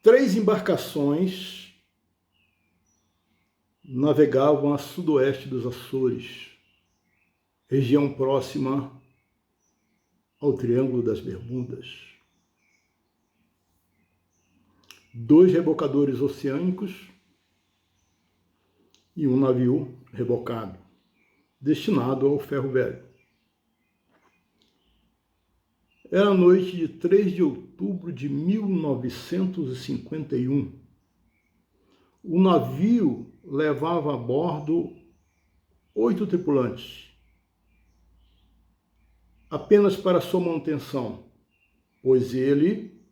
3 embarcações navegavam a sudoeste dos Açores, região próxima ao Triângulo das Bermudas. 2 rebocadores oceânicos e um navio rebocado, destinado ao ferro velho. Era a noite de 3 de outubro de 1951. O navio levava a bordo 8 tripulantes, apenas para sua manutenção, pois ele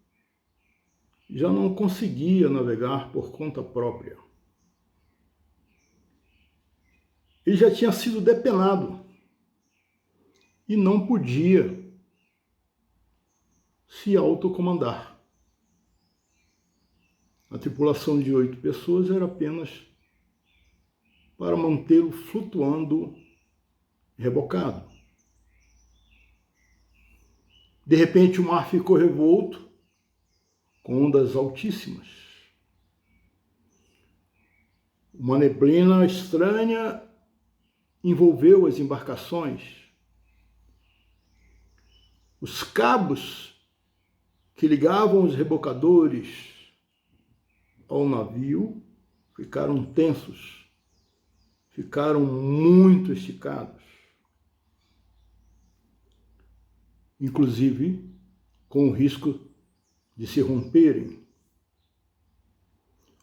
já não conseguia navegar por conta própria. Ele já tinha sido depenado e não podia se autocomandar. A tripulação de 8 pessoas era apenas para mantê-lo flutuando rebocado. De repente o mar ficou revolto, com ondas altíssimas. Uma neblina estranha envolveu as embarcações. Os cabos que ligavam os rebocadores ao navio ficaram tensos, ficaram muito esticados, inclusive com o risco de se romperem.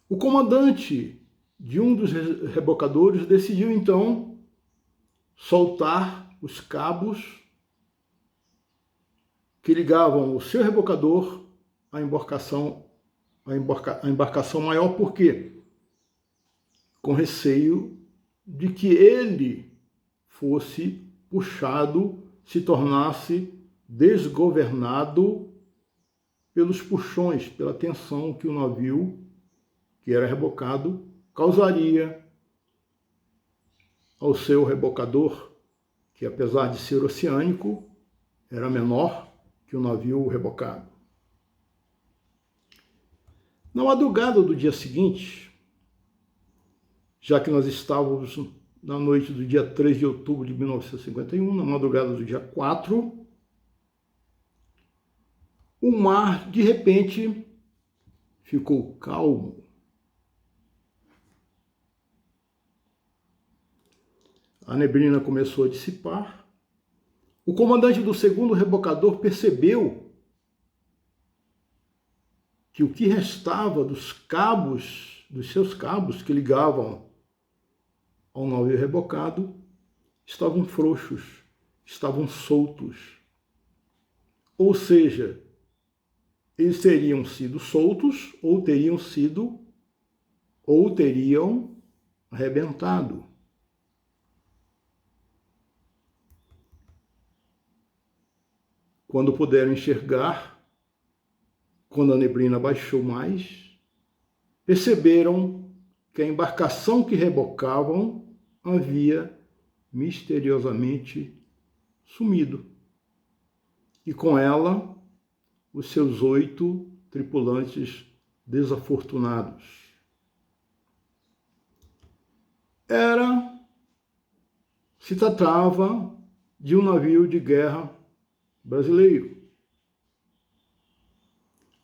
O comandante de um dos rebocadores decidiu então soltar os cabos que ligavam o seu rebocador à embarcação maior, por quê? Com receio de que ele fosse puxado, se tornasse desgovernado pelos puxões, pela tensão que o navio, que era rebocado, causaria ao seu rebocador, que apesar de ser oceânico, era menor que o navio rebocado. Na madrugada do dia seguinte, já que nós estávamos na noite do dia 3 de outubro de 1951, na madrugada do dia 4, o mar, de repente, ficou calmo. A neblina começou a dissipar. O comandante do segundo rebocador percebeu que o que restava dos cabos, dos seus cabos que ligavam ao navio rebocado, estavam frouxos, estavam soltos. Ou seja, eles teriam sido soltos ou teriam arrebentado. Quando puderam enxergar, quando a neblina baixou mais, perceberam que a embarcação que rebocavam havia misteriosamente sumido. E com ela, os seus 8 tripulantes desafortunados. Se tratava de um navio de guerra brasileiro.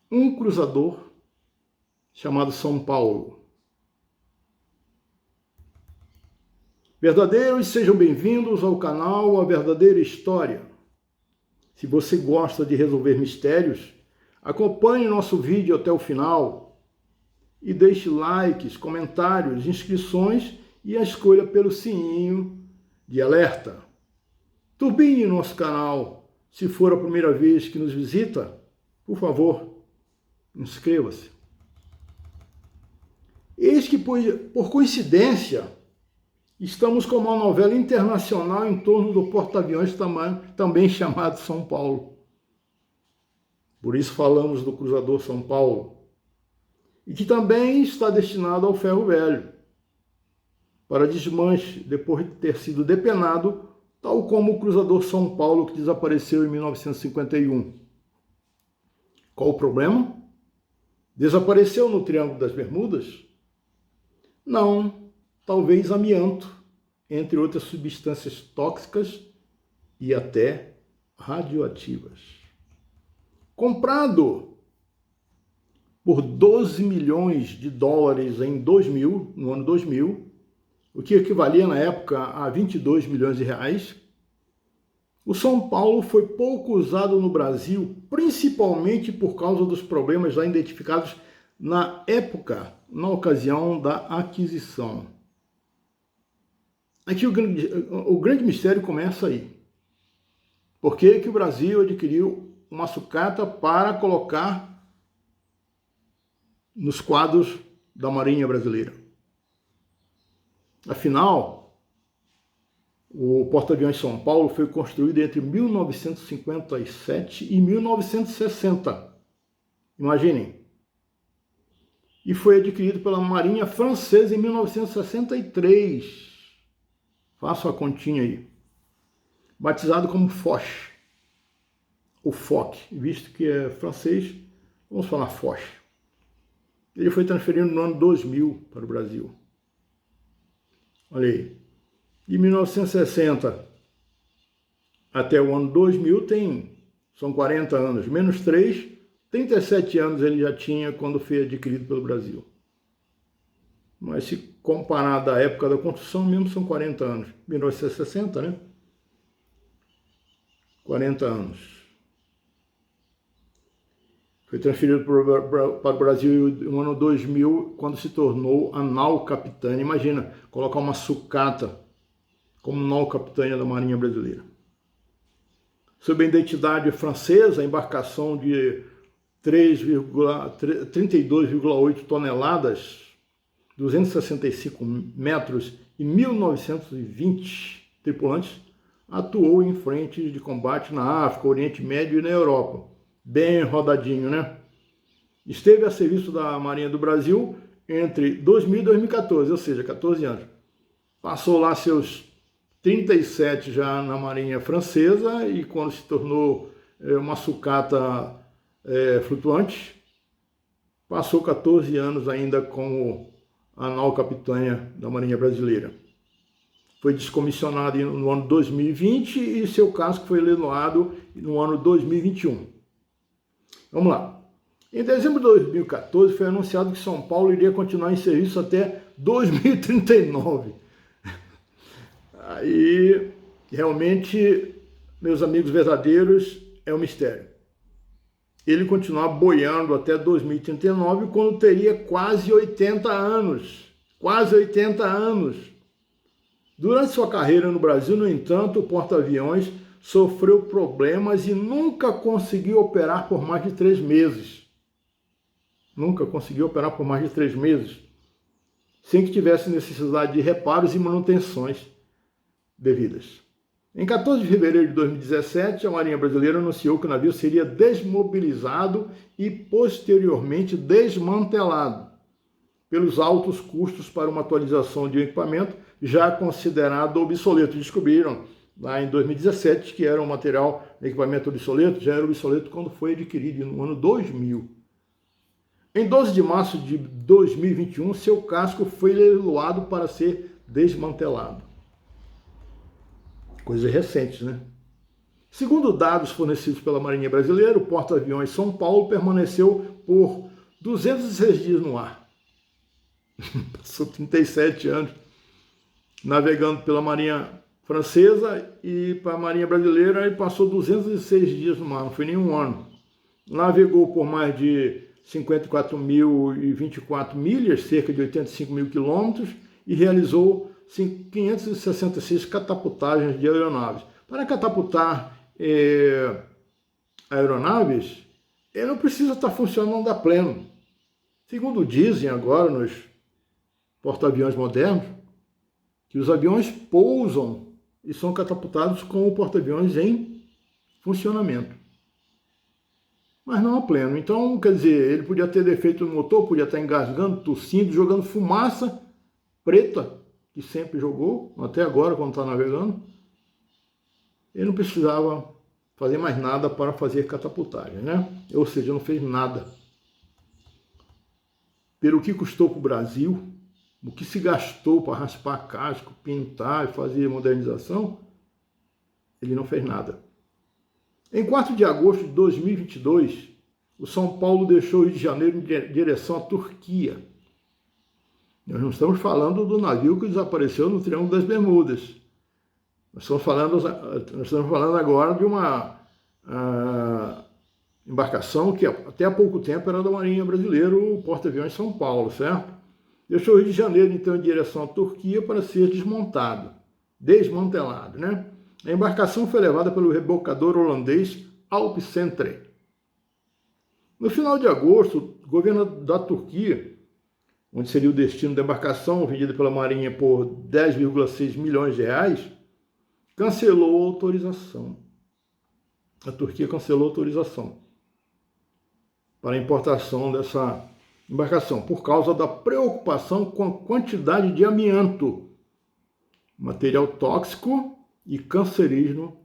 Um cruzador chamado São Paulo. Verdadeiros, sejam bem-vindos ao canal A Verdadeira História. Se você gosta de resolver mistérios, acompanhe nosso vídeo até o final e deixe likes, comentários, inscrições e a escolha pelo sininho de alerta. Turbine nosso canal. Se for a primeira vez que nos visita, por favor, inscreva-se. Eis que, por coincidência, estamos com uma novela internacional em torno do porta-aviões também chamado São Paulo. Por isso falamos do cruzador São Paulo. E que também está destinado ao ferro velho, para desmanche depois de ter sido depenado, tal como o cruzador São Paulo que desapareceu em 1951. Qual o problema? Desapareceu no Triângulo das Bermudas? Não, talvez amianto, entre outras substâncias tóxicas e até radioativas. Comprado por 12 milhões de dólares em 2000, no ano 2000, o que equivalia na época a 22 milhões de reais, o São Paulo foi pouco usado no Brasil, principalmente por causa dos problemas já identificados na época, na ocasião da aquisição. Aqui o grande mistério começa aí. Por que que o Brasil adquiriu uma sucata para colocar nos quadros da Marinha Brasileira? Afinal, o porta-aviões São Paulo foi construído entre 1957 e 1960. Imaginem. E foi adquirido pela Marinha Francesa em 1963. Faço a continha aí. Batizado como Foch, ou Foch, visto que é francês, vamos falar Foch. Ele foi transferido no ano 2000 para o Brasil. Olha aí. De 1960 até o ano 2000 são 40 anos, menos 3, 37 anos ele já tinha quando foi adquirido pelo Brasil. Mas se comparar da época da construção, mesmo são 40 anos. 1960, né? 40 anos. Foi transferido para o Brasil no ano 2000, quando se tornou a nau capitânia. Imagina, colocar uma sucata como nau capitânia da Marinha Brasileira. Sob a identidade francesa, a embarcação de 32,8 toneladas, 265 metros e 1.920 tripulantes, atuou em frentes de combate na África, Oriente Médio e na Europa. Bem rodadinho, né? Esteve a serviço da Marinha do Brasil entre 2000 e 2014, ou seja, 14 anos. Passou lá seus 37 já na Marinha Francesa e quando se tornou uma sucata flutuante, passou 14 anos ainda como a nau capitânia da Marinha Brasileira. Foi descomissionado no ano 2020 e seu casco foi leiloado no ano 2021. Vamos lá. Em dezembro de 2014 foi anunciado que São Paulo iria continuar em serviço até 2039. Aí, realmente, meus amigos verdadeiros, é um mistério. Ele continuar boiando até 2039, quando teria quase 80 anos. Quase 80 anos. Durante sua carreira no Brasil, no entanto, o porta-aviões sofreu problemas e nunca conseguiu operar por mais de 3 meses. Nunca conseguiu operar por mais de 3 meses, sem que tivesse necessidade de reparos e manutenções devidas. Em 14 de fevereiro de 2017, a Marinha Brasileira anunciou que o navio seria desmobilizado e posteriormente desmantelado, pelos altos custos para uma atualização de um equipamento já considerado obsoleto. Descobriram lá em 2017 que era um material, equipamento obsoleto, já era obsoleto quando foi adquirido no ano 2000. Em 12 de março de 2021, seu casco foi leiloado para ser desmantelado. Coisas recentes, né? Segundo dados fornecidos pela Marinha Brasileira, o porta-aviões São Paulo permaneceu por 206 dias no ar. Passou 37 anos navegando pela Marinha Francesa e para a Marinha Brasileira e passou 206 dias no mar, não foi nenhum ano. Navegou por mais de 54.024 milhas, cerca de 85 mil quilômetros, e realizou 566 catapultagens de aeronaves. Para catapultar aeronaves, ele não precisa estar funcionando a pleno. Segundo dizem agora nos porta-aviões modernos, que os aviões pousam e são catapultados com o porta-aviões em funcionamento. Mas não a pleno. Então, quer dizer, ele podia ter defeito no motor, podia estar engasgando, tossindo, jogando fumaça preta, que sempre jogou, até agora quando está navegando. Ele não precisava fazer mais nada para fazer catapultagem, né? Ou seja, não fez nada. pelo que custou para o Brasil, o que se gastou para raspar casco, pintar e fazer modernização, ele não fez nada. Em 4 de agosto de 2022, o São Paulo deixou o Rio de Janeiro em direção à Turquia. Nós não estamos falando do navio que desapareceu no Triângulo das Bermudas. Nós estamos falando agora de uma embarcação que até há pouco tempo era da Marinha Brasileira, o Porta-Aviões São Paulo, certo? Deixou o Rio de Janeiro, então, em direção à Turquia para ser desmantelado, né? A embarcação foi levada pelo rebocador holandês Alpcentre. No final de agosto, o governo da Turquia, onde seria o destino da embarcação, vendida pela Marinha por 10,6 milhões de reais, cancelou a autorização. A Turquia cancelou a autorização para a importação dessa embarcação, por causa da preocupação com a quantidade de amianto, material tóxico e cancerígeno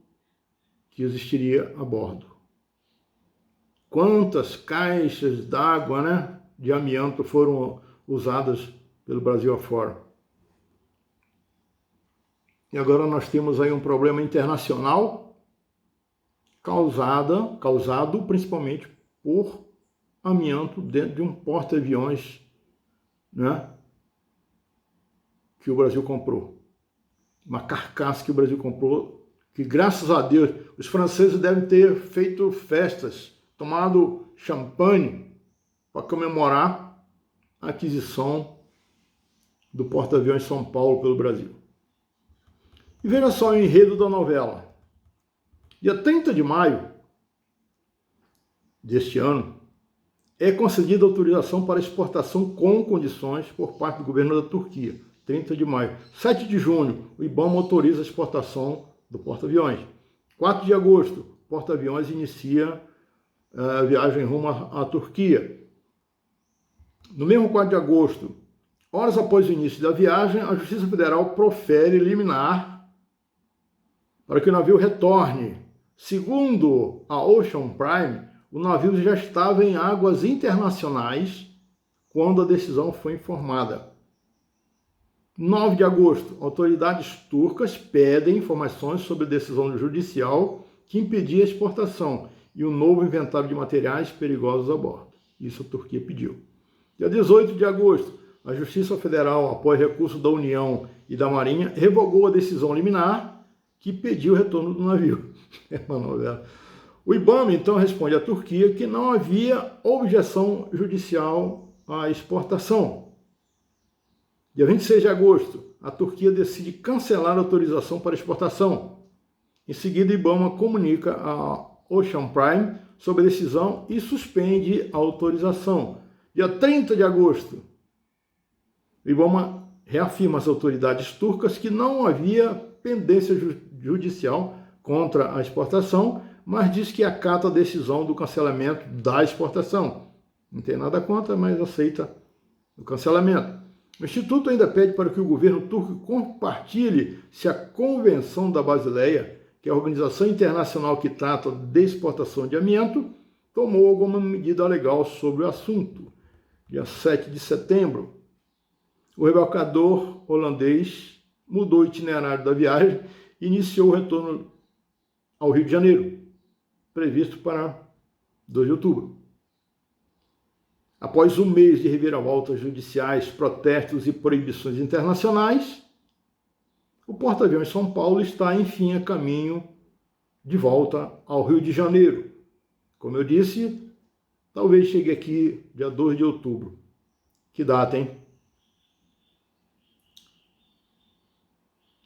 que existiria a bordo. Quantas caixas d'água, né, de amianto foram usadas pelo Brasil afora. E agora nós temos aí um problema internacional causado principalmente por amianto dentro de um porta-aviões, né, que o Brasil comprou. Uma carcaça que o Brasil comprou, que graças a Deus os franceses devem ter feito festas, tomado champanhe para comemorar a aquisição do porta-aviões São Paulo pelo Brasil. E veja só o enredo da novela. Dia 30 de maio deste ano, é concedida autorização para exportação com condições por parte do governo da Turquia. 30 de maio. 7 de junho, o IBAMA autoriza a exportação do porta-aviões. 4 de agosto, o porta-aviões inicia a viagem rumo à Turquia. No mesmo 4 de agosto, horas após o início da viagem, a Justiça Federal profere liminar para que o navio retorne. Segundo a Ocean Prime, o navio já estava em águas internacionais quando a decisão foi informada. 9 de agosto, autoridades turcas pedem informações sobre a decisão judicial que impedia a exportação e o novo inventário de materiais perigosos a bordo. Isso a Turquia pediu. Dia 18 de agosto, a Justiça Federal, após recurso da União e da Marinha, revogou a decisão liminar que pediu o retorno do navio. É uma novela. O IBAMA, então, responde à Turquia que não havia objeção judicial à exportação. Dia 26 de agosto, a Turquia decide cancelar a autorização para exportação. Em seguida, o IBAMA comunica a Ocean Prime sobre a decisão e suspende a autorização. Dia 30 de agosto, o IBAMA reafirma às autoridades turcas que não havia pendência judicial contra a exportação, mas diz que acata a decisão do cancelamento da exportação. Não tem nada contra, mas aceita o cancelamento. O Instituto ainda pede para que o governo turco compartilhe se a Convenção da Basileia, que é a organização internacional que trata de exportação de amianto, tomou alguma medida legal sobre o assunto. Dia 7 de setembro, o rebocador holandês mudou o itinerário da viagem e iniciou o retorno ao Rio de Janeiro, previsto para 2 de outubro. Após um mês de reviravoltas judiciais, protestos e proibições internacionais, o porta-aviões São Paulo está, enfim, a caminho de volta ao Rio de Janeiro. Como eu disse, talvez chegue aqui dia 2 de outubro. Que data, hein?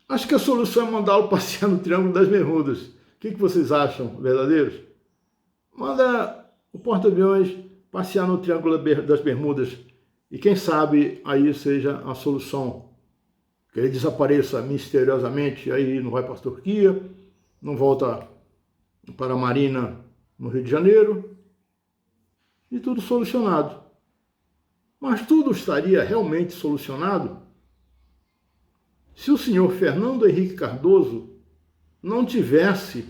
Acho que a solução é mandá-lo passear no Triângulo das Bermudas. O que vocês acham, verdadeiros? Manda o porta-aviões passear no Triângulo das Bermudas e quem sabe aí seja a solução. Que ele desapareça misteriosamente, aí não vai para a Turquia, não volta para a Marina no Rio de Janeiro e tudo solucionado. Mas tudo estaria realmente solucionado se o senhor Fernando Henrique Cardoso não tivesse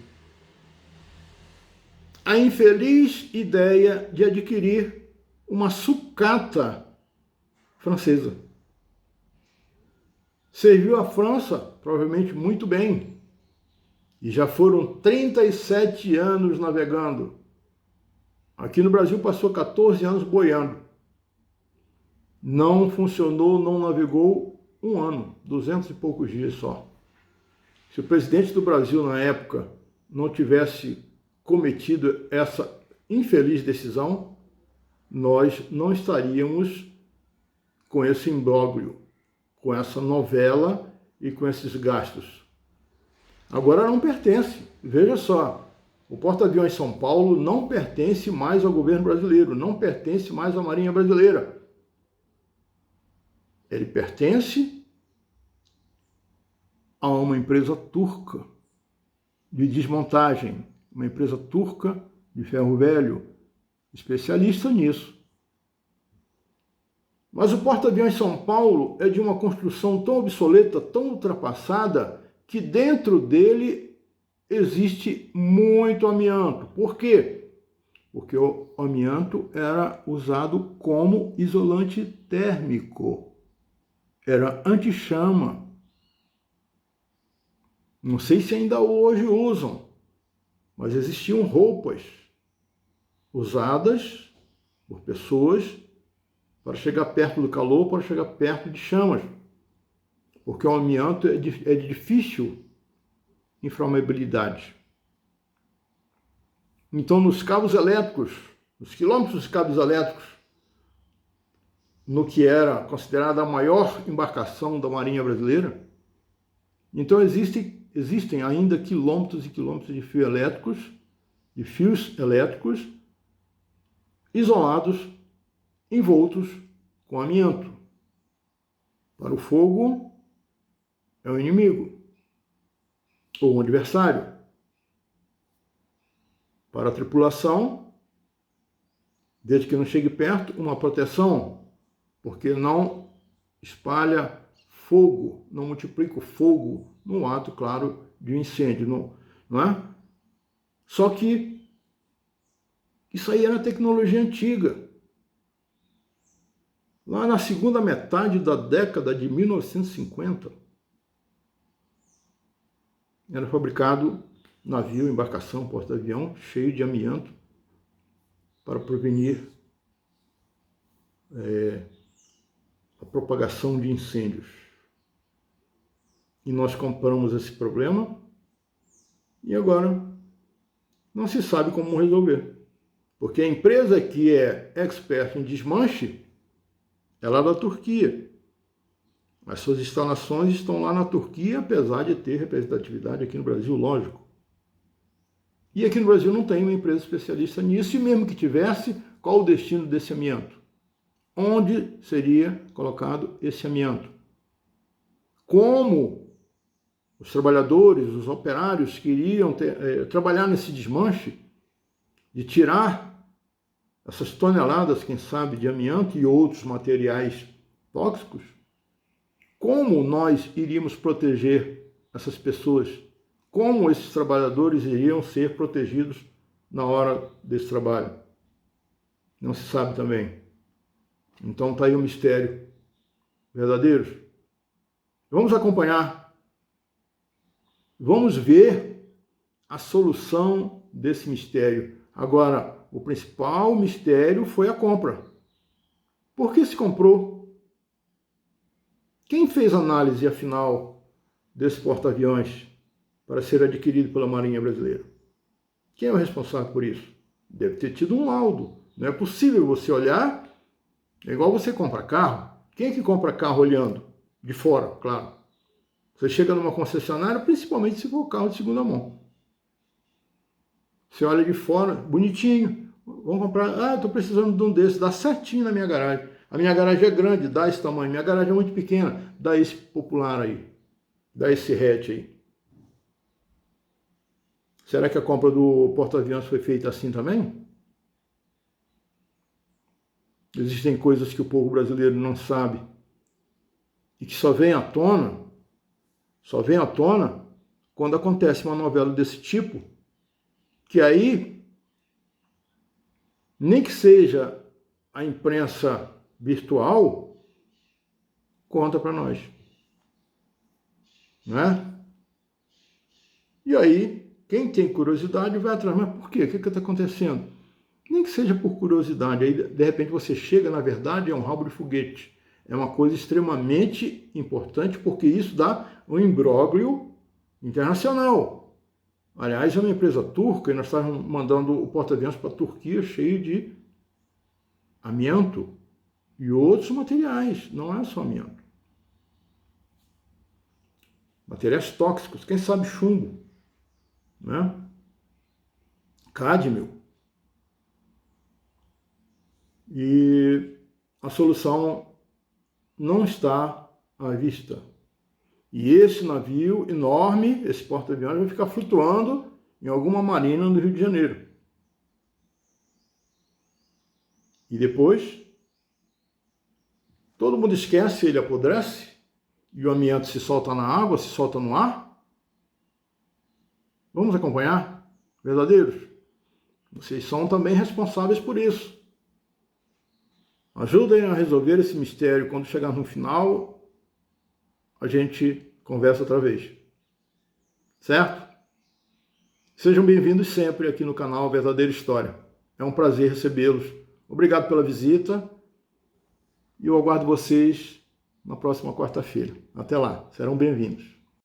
a infeliz ideia de adquirir uma sucata francesa. Serviu a França, provavelmente, muito bem. E já foram 37 anos navegando. Aqui no Brasil passou 14 anos boiando. Não funcionou, não navegou um ano, 200 e poucos dias só. Se o presidente do Brasil, na época, não tivesse cometido essa infeliz decisão, nós não estaríamos com esse imbróglio, com essa novela e com esses gastos. Agora não pertence. Veja só, o porta-aviões São Paulo não pertence mais ao governo brasileiro, não pertence mais à Marinha Brasileira. Ele pertence a uma empresa turca de desmontagem, uma empresa turca de ferro velho, especialista nisso. Mas o porta-aviões São Paulo é de uma construção tão obsoleta, tão ultrapassada, que dentro dele existe muito amianto. Por quê? Porque o amianto era usado como isolante térmico, era anti-chama. Não sei se ainda hoje usam, mas existiam roupas usadas por pessoas para chegar perto do calor, para chegar perto de chamas, porque o amianto é de difícil inflamabilidade. Então, nos cabos elétricos, nos quilômetros de cabos elétricos, no que era considerada a maior embarcação da Marinha Brasileira, então existem ainda quilômetros e quilômetros de fios elétricos isolados, envoltos com amianto. Para o fogo, é o inimigo ou um adversário. Para a tripulação, desde que não chegue perto, uma proteção, porque não espalha fogo, não multiplica o fogo no ato, claro, de um incêndio, não é? Só que isso aí era tecnologia antiga. Lá na segunda metade da década de 1950, era fabricado navio, embarcação, porta-avião cheio de amianto para prevenir a propagação de incêndios. E nós compramos esse problema e agora não se sabe como resolver. Porque a empresa que é expert em desmanche, ela é da Turquia. As suas instalações estão lá na Turquia, apesar de ter representatividade aqui no Brasil, lógico. E aqui no Brasil não tem uma empresa especialista nisso, e mesmo que tivesse, qual o destino desse amianto? Onde seria colocado esse amianto? Como os trabalhadores, os operários que iriam trabalhar nesse desmanche, de tirar essas toneladas, quem sabe, de amianto e outros materiais tóxicos, como nós iríamos proteger essas pessoas? Como esses trabalhadores iriam ser protegidos na hora desse trabalho? Não se sabe também. Então está aí o mistério verdadeiro. Vamos acompanhar. Vamos ver a solução desse mistério. Agora, o principal mistério foi a compra. Por que se comprou? Quem fez análise, afinal, desse porta-aviões para ser adquirido pela Marinha Brasileira? Quem é o responsável por isso? Deve ter tido um laudo. Não é possível você olhar, é igual você compra carro. Quem é que compra carro olhando? De fora, claro. Você chega numa concessionária, principalmente se for carro de segunda mão. Você olha de fora, bonitinho. Vamos comprar. Estou precisando de um desses. Dá certinho na minha garagem. A minha garagem é grande, dá esse tamanho. Minha garagem é muito pequena, dá esse popular aí. Dá esse hatch aí. Será que a compra do porta-aviões foi feita assim também? Existem coisas que o povo brasileiro não sabe e que só vem à tona quando acontece uma novela desse tipo, que aí, nem que seja a imprensa virtual, Conta para nós. Não é? E aí, quem tem curiosidade vai atrás. Mas por quê? O que está acontecendo? Nem que seja por curiosidade. Aí, de repente, você chega, na verdade, é um rabo de foguete. É uma coisa extremamente importante, porque isso dá um imbróglio internacional. Aliás, é uma empresa turca e nós estávamos mandando o porta-aviões para a Turquia cheio de amianto e outros materiais, não é só amianto. Materiais tóxicos, quem sabe chumbo, né? Cádmio. E a solução não está à vista. E esse navio enorme, esse porta-aviões, vai ficar flutuando em alguma marina no Rio de Janeiro. E depois, todo mundo esquece, ele apodrece, e o amianto se solta na água, se solta no ar. Vamos acompanhar? Verdadeiros? Vocês são também responsáveis por isso. Ajudem a resolver esse mistério. Quando chegar no final, a gente conversa outra vez. Certo? Sejam bem-vindos sempre aqui no canal Verdadeira História. É um prazer recebê-los. Obrigado pela visita e eu aguardo vocês na próxima quarta-feira. Até lá, serão bem-vindos.